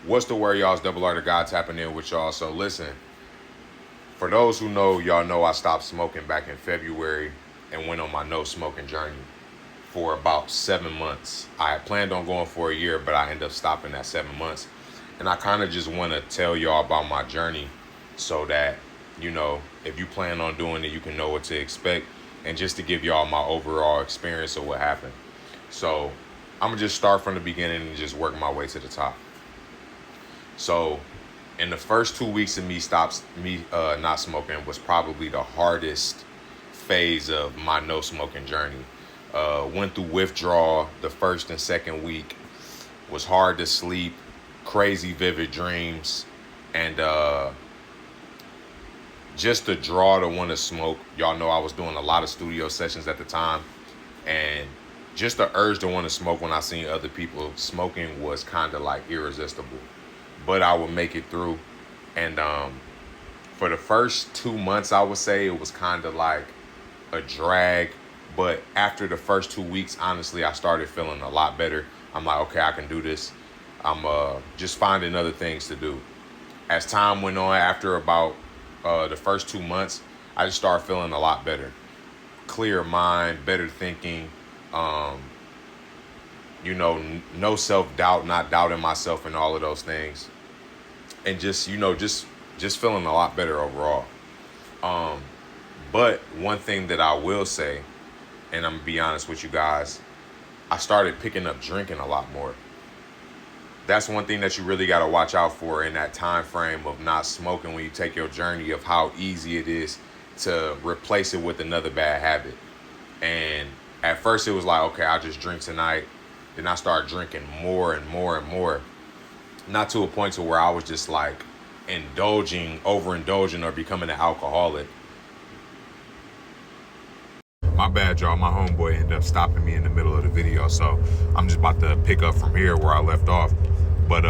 What's the word, y'all? It's Double R the God tapping in with y'all. So listen, for those who know, y'all know I stopped smoking back in February and went on my no smoking journey for about 7 months. I had planned on going for a year, but I ended up stopping at 7 months. And I kind of just want to tell y'all about my journey so that, you know, if you plan on doing it, you can know what to expect. And just to give y'all my overall experience of what happened. So I'm going to just start from the beginning and just work my way to the top. So in the first 2 weeks of me not smoking was probably the hardest phase of my no smoking journey. Went through withdrawal the first and second week. Was hard to sleep, crazy vivid dreams, and just the draw to want to smoke. Y'all know I was doing a lot of studio sessions at the time, and just the urge to want to smoke when I seen other people smoking was kind of like irresistible. But I would make it through. And for the first 2 months, I would say it was kind of like a drag. But after the first 2 weeks, honestly, I started feeling a lot better. I'm like, okay, I can do this. I'm just finding other things to do. As time went on, after about the first 2 months, I just started feeling a lot better. Clear mind, better thinking, no self-doubt, not doubting myself and all of those things. And just feeling a lot better overall. But one thing that I will say, and I'm gonna be honest with you guys, I started picking up drinking a lot more. That's one thing that you really got to watch out for in that time frame of not smoking when you take your journey, of how easy it is to replace it with another bad habit. And at first it was like, okay, I'll just drink tonight. Then I started drinking more and more and more. Not to a point to where I was just like overindulging or becoming an alcoholic. My bad, y'all. My homeboy ended up stopping me in the middle of the video, so I'm just about to pick up from here where I left off. But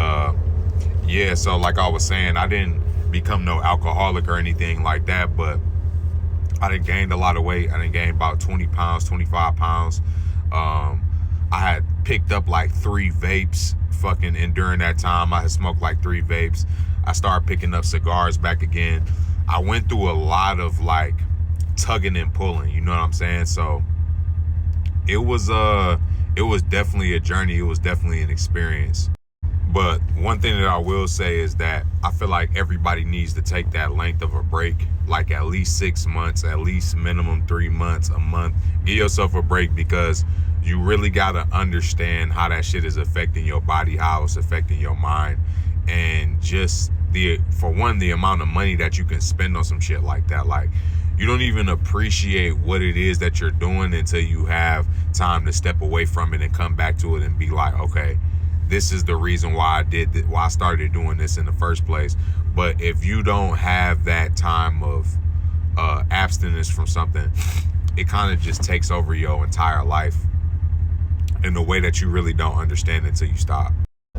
yeah, so like I was saying, I didn't become no alcoholic or anything like that, but I done gained a lot of weight. I done gained about 20 pounds, 25 pounds. I had picked up like 3 vapes and during that time I had smoked like 3 vapes. I started picking up cigars back again. I went through a lot of like tugging and pulling, you know what I'm saying? So it was definitely a journey. It was definitely an experience. But one thing that I will say is that I feel like everybody needs to take that length of a break, like at least 6 months, at least minimum 3 months, a month. Give yourself a break, because you really got to understand how that shit is affecting your body, how it's affecting your mind, and just the amount of money that you can spend on some shit like that. Like, you don't even appreciate what it is that you're doing until you have time to step away from it and come back to it and be like, okay, this is the reason why I started doing this in the first place. But if you don't have that time of abstinence from something, it kind of just takes over your entire life in a way that you really don't understand until you stop.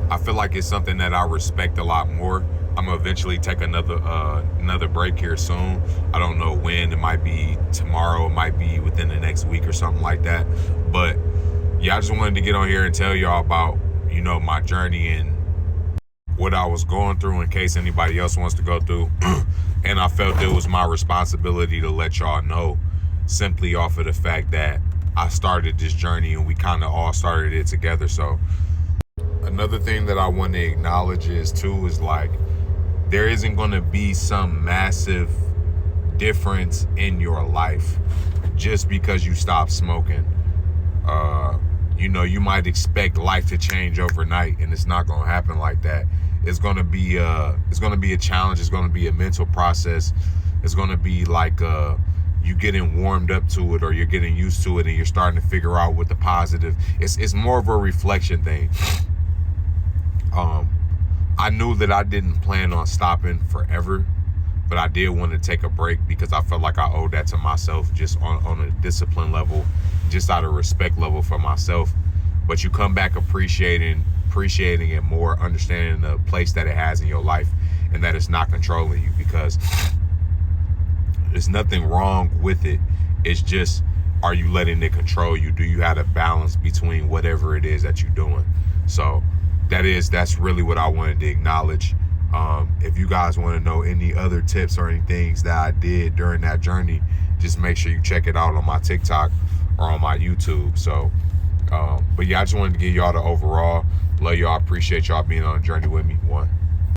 I feel like it's something that I respect a lot more. I'm gonna eventually take another break here soon. I don't know when. It might be tomorrow. It might be within the next week or something like that. But yeah, I just wanted to get on here and tell y'all about, my journey and what I was going through, in case anybody else wants to go through. And I felt it was my responsibility to let y'all know, simply off of the fact that I started this journey and we kind of all started it together. So another thing that I want to acknowledge is like, there isn't going to be some massive difference in your life just because you stop smoking. You might expect life to change overnight, and it's not going to happen like that. It's going to be a challenge. It's going to be a mental process. It's going to be like you getting warmed up to it, or you're getting used to it, and you're starting to figure out what the positive. It's more of a reflection thing. I knew that I didn't plan on stopping forever, but I did want to take a break because I felt like I owed that to myself, just on a discipline level, just out of respect level for myself. But you come back appreciating it more, understanding the place that it has in your life, and that it's not controlling you, because there's nothing wrong with it. It's just, are you letting it control you? Do you have a balance between whatever it is that you're doing? So that's really what I wanted to acknowledge. If you guys want to know any other tips or any things that I did during that journey, just make sure you check it out on my TikTok or on my YouTube. So, but yeah, I just wanted to give y'all the overall. Love y'all. Appreciate y'all being on a journey with me. One.